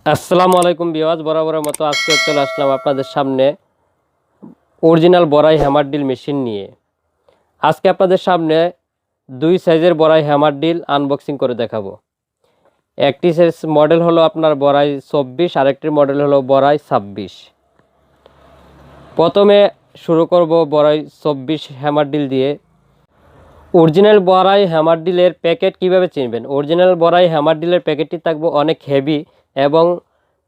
আসসালামু আলাইকুম ভিউয়ার্স, বরাবরের মতো আজকে চলে আসলাম আপনাদের সামনে অরিজিনাল বড়াই হ্যামার ড্রিল মেশিন নিয়ে। আজকে আপনাদের সামনে দুই সাইজের বড়াই হ্যামার ড্রিল আনবক্সিং করে দেখাবো। একটি সাইজ মডেল হলো আপনার বড়াই 24, আরেকটি মডেল হলো বড়াই 26। প্রথমে শুরু করব বড়াই 24 হ্যামার ড্রিল দিয়ে। অরিজিনাল বড়াই হ্যামার ড্রিলের প্যাকেট কিভাবে চিনবেন? অরিজিনাল বড়াই হ্যামার ড্রিলের প্যাকেটটি থাকবে অনেক হেভি এবং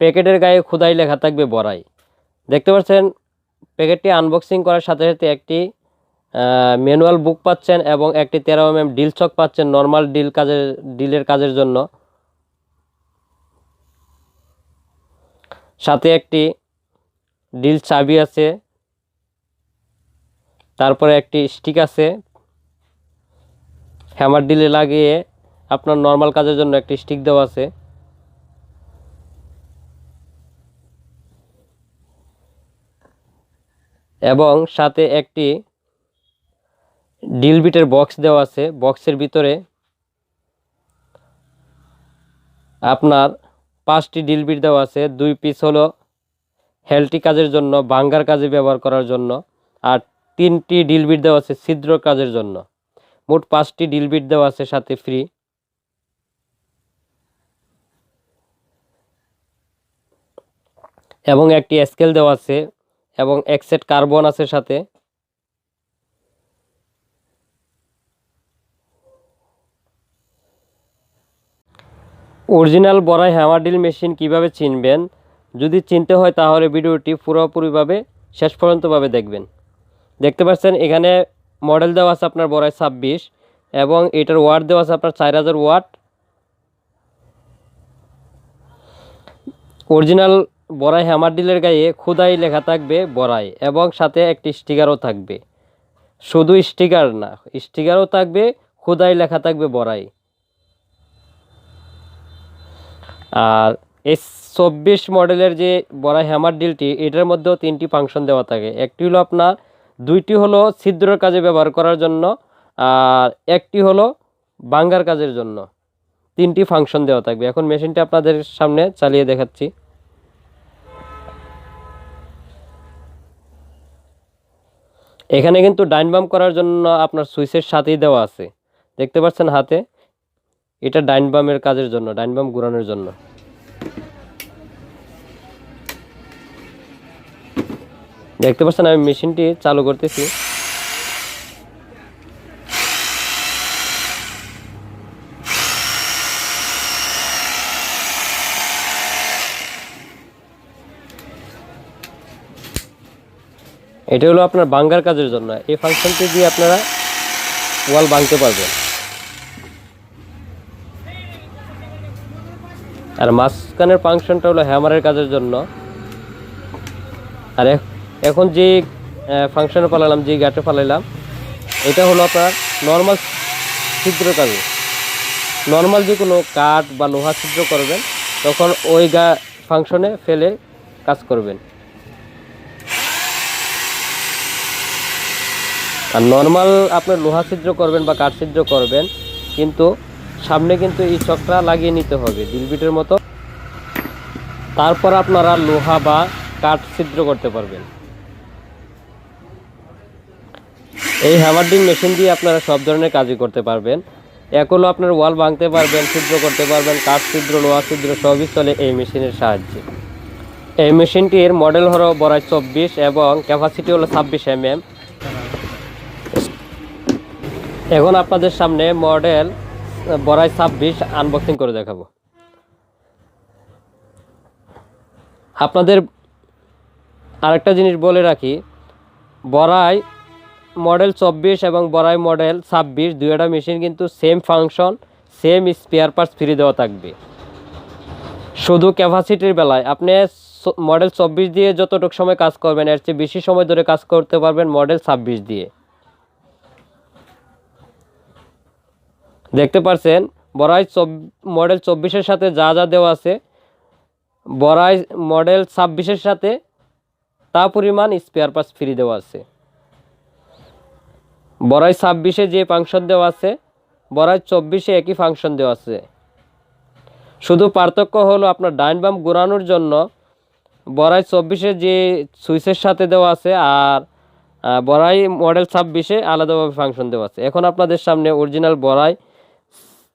প্যাকেটের গায়ে খোদাই লেখা থাকবে বড়াই। দেখতে পাচ্ছেন প্যাকেটটি আনবক্সিং করার সাথে সাথে একটি ম্যানুয়াল বুক পাচ্ছেন এবং একটি 13 mm ড্রিল চক পাচ্ছেন নর্মাল ড্রিলের কাজের জন্য। সাথে একটি ড্রিল চাবি আছে, তারপরে একটি স্টিক আছে হ্যামার ড্রিলে লাগিয়ে আপনার নর্মাল কাজের জন্য একটি স্টিক দেওয়া আছে। এবং সাথে একটি ড্রিল বিটের বক্স দেওয়া আছে। বক্সের ভিতরে আপনার 5টি ড্রিল বিট দেওয়া আছে। 2 পিস হলো হেলটি কাজের জন্য, ভাঙ্গার কাজে ব্যবহার করার জন্য, আর 3টি ড্রিল বিট দেওয়া আছে ছিদ্র কাজের জন্য। মোট 5টি ড্রিল বিট দেওয়া আছে সাথে ফ্রি। এবং একটি স্কেল দেওয়া আছে এবং এক সেট কার্বন আছে সাথে। অরিজিনাল বড়াই হ্যামার ড্রিল মেশিন কিভাবে চিনবেন? যদি চিনতে হয় তাহলে ভিডিওটি পুরোপুরিভাবে শেষ পর্যন্তভাবে দেখবেন। দেখতে পাচ্ছেন এখানে মডেল দেওয়া আছে আপনার বড়াই 26 এবং এটার ওয়াট দেওয়া আছে আপনার 4000 ওয়াট। অরিজিনাল বড়াই হ্যামার ড্রিলের গায়ে খোদাই লেখা থাকবে বড়াই এবং সাথে একটি স্টিকারও থাকবে। শুধু স্টিকার না, স্টিকারও থাকবে, খোদাই লেখা থাকবে বড়াই। আর এই 24 মডেলের যে বড়াই হ্যামার ড্রিলটি, এটার মধ্যেও 3টি ফাংশন দেওয়া থাকে। একটি হলো আপনার, 2টি হলো ছিদ্রের কাজে ব্যবহার করার জন্য, আর একটি হলো ভাঙ্গার কাজের জন্য। 3টি ফাংশন দেওয়া থাকবে। এখন মেশিনটা আপনাদের সামনে চালিয়ে দেখাচ্ছি। এখানে কিন্তু ডাইন বাম করার জন্য আপনার সুইচের সাথেই দেওয়া আছে। দেখতে পাচ্ছেন হাতে, এটা ডাইন বামের কাজের জন্য, ডাইন বাম ঘোরানোর জন্য। দেখতে পাচ্ছেন আমি মেশিনটি চালু করতেছি। এটা হলো আপনার ভাঙ্গার কাজের জন্য। এই ফাংশনটি দিয়ে আপনারা ওয়াল ভাঙতে পারবেন। আর মাঝখানের ফাংশনটা হলো হ্যামারের কাজের জন্য। আর এখন যে ফাংশনে পালালাম, যে গাঁটে পালাইলাম, এটা হলো আপনার নর্মাল ছিদ্র কাজে। নর্মাল যে কোনো কাঠ বা লোহা ছিদ্র করবেন তখন ওই ফাংশনে ফেলে কাজ করবেন। আর নর্মাল আপনার লোহা ছিদ্র করবেন বা কাঠ ছিদ্র করবেন, কিন্তু সামনে কিন্তু এই চকটা লাগিয়ে নিতে হবে ড্রিল বিটের মতো। তারপর আপনারা লোহা বা কাঠ ছিদ্র করতে পারবেন। এই হ্যামার ড্রিল মেশিন দিয়ে আপনারা সব ধরনের কাজই করতে পারবেন। এক হলো আপনার ওয়াল ভাঙতে পারবেন, ছিদ্র করতে পারবেন, কাঠ ছিদ্র, লোহা ছিদ্র সবই চলে এই মেশিনের সাহায্যে। এই মেশিনটির মডেল হলো বড়াই 24 এবং ক্যাপাসিটি হলো 26 mm। এখন আপনাদের সামনে মডেল বড়াই 26 আনবক্সিং করে দেখাবো। আপনাদের আরেকটা জিনিস বলে রাখি, বড়াই মডেল 24 এবং বড়াই মডেল 26 দুইটা মেশিন কিন্তু same function, same spare parts free দেওয়া থাকবে। শুধু ক্যাপাসিটির বেলায় আপনি মডেল 24 দিয়ে যতটুকু সময় কাজ করবেন এর চেয়ে বেশি সময় ধরে কাজ করতে পারবেন মডেল 26 দিয়ে। দেখতে পাচ্ছেন বড়াই মডেল 24-এর সাথে যা যা দেওয়া আছে, বড়াই মডেল 26-এর সাথে তা পরিমাণ স্পেয়ার পার্টস ফ্রি দেওয়া আছে। বড়াই 26-এ যে ফাংশন দেওয়া আছে, বড়াই 24-এ একই ফাংশন দেওয়া আছে। শুধু পার্থক্য হলো আপনার ডাইন বাম ঘোরানোর জন্য বড়াই 24-এ যে সুইচের সাথে দেওয়া আছে আর বড়াই মডেল 26-এ আলাদাভাবে ফাংশন দেওয়া আছে। এখন আপনাদের সামনে অরিজিনাল বড়াই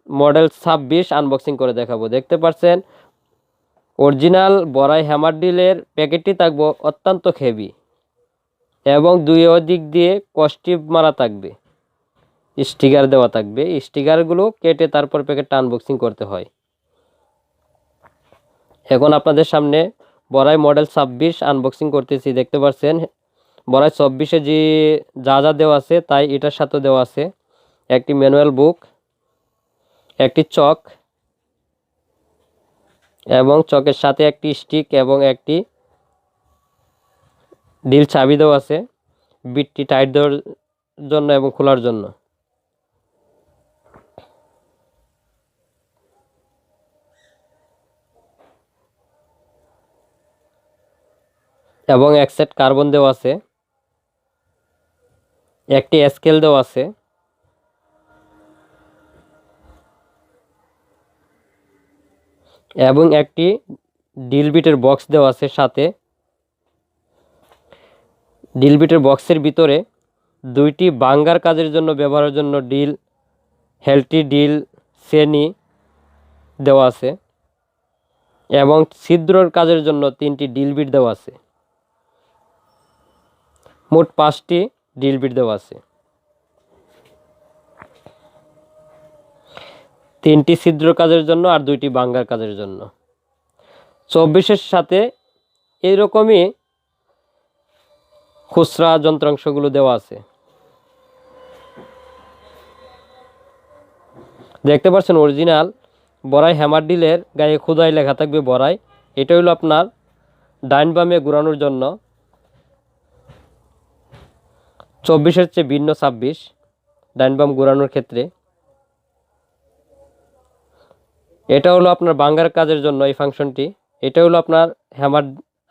মডেল 26 আনবক্সিং করে দেখাবো। দেখতে পাচ্ছেন অরিজিনাল বড়াই হ্যামার ড্রিলের প্যাকেটটি থাকবে অত্যন্ত হেভি এবং দুই দিক দিয়ে কস্টিপ মারা থাকবে, স্টিকার দেওয়া থাকবে। স্টিকারগুলো কেটে তারপর প্যাকেটটা আনবক্সিং করতে হয়। এখন আপনাদের সামনে বড়াই মডেল 26 আনবক্সিং করতেছি। দেখতে পাচ্ছেন বড়াই 24-এ যে যা যা দেওয়া আছে তাই এটার সাথে দেওয়া আছে। একটি ম্যানুয়াল বুক, একটি চক এবং চকের সাথে একটি স্টিক এবং একটি ডিল চাবি দেওয়া আছে বিটটি টাইট দেওয়ার জন্য এবং খোলার জন্য। এবং এক সেট কার্বন দেওয়া আছে, একটি স্কেল দেওয়া আছে এবং একটি ডিল বিটের বক্স দেওয়া আছে সাথে। ডিল বিটের বক্সের ভিতরে দুইটি বাঙ্গার কাজের জন্য ব্যবহারের জন্য ডিল, হেলটি ডিল শ্রেণী দেওয়া আছে এবং ছিদ্রর কাজের জন্য 3টি ডিল বিট দেওয়া আছে। মোট 5টি ডিল বিট দেওয়া আছে। 3টি ছিদ্র কাজের জন্য আর 2টি বাঙ্গার কাজের জন্য। 24-এর সাথে এইরকমই খুচরা যন্ত্রাংশগুলো দেওয়া আছে। দেখতে পাচ্ছেন অরিজিনাল বড়াই হ্যামার ড্রিলের গায়ে খোদাই লেখা থাকবে বড়াই। এটা হলো আপনার ডাইন বামে ঘোরানোর জন্য। 24-এর চেয়ে ভিন্ন 26 ডাইন বাম ঘোরানোর ক্ষেত্রে। এটা হলো আপনার বাঙ্গার কাজের জন্য এই ফাংশনটি। এটা হলো আপনার হ্যামার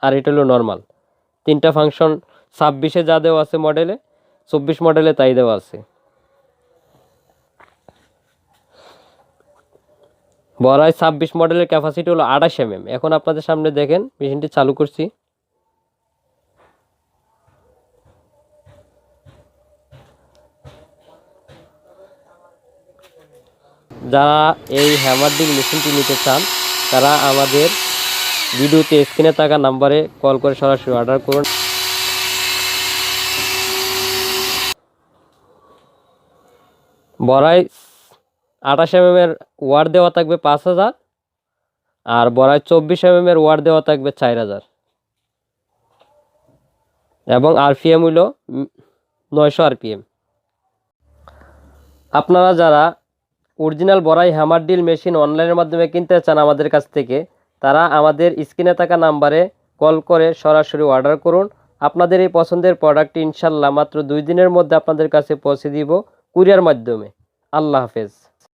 আর এটা হলো নর্মাল। 3টা ফাংশন 26-এ যা দেওয়া আছে মডেলে, 24 মডেলে তাই দেওয়া আছে। বড়াই 26 মডেলের ক্যাপাসিটি হলো 28 mm। এখন আপনাদের সামনে দেখেন মেশিনটি চালু করছি। যারা এই হ্যামার ড্রিল মেশিনটি নিতে চান তারা আমাদের ভিডিওতে স্ক্রিনে থাকা নাম্বারে কল করে সরাসরি অর্ডার করুন। বড়াই 28 mm এর ওয়াট দেওয়া থাকবে 5000 আর বড়াই 24 mm এর ওয়াট দেওয়া থাকবে 4000 এবং আরপিএম হইল 900 আরপিএম। আপনারা যারা অরিজিনাল বড়াই হ্যামার ড্রিল মেশিন অনলাইনের মাধ্যমে কিনতে চান আমাদের কাছ থেকে, তারা আমাদের স্ক্রিনে থাকা নাম্বারে কল করে সরাসরি অর্ডার করুন। আপনাদের এই পছন্দের প্রোডাক্টটি ইনশাল্লাহ মাত্র 2 দিনের মধ্যে আপনাদের কাছে পৌঁছে দিব কুরিয়ার মাধ্যমে। আল্লাহ হাফেজ।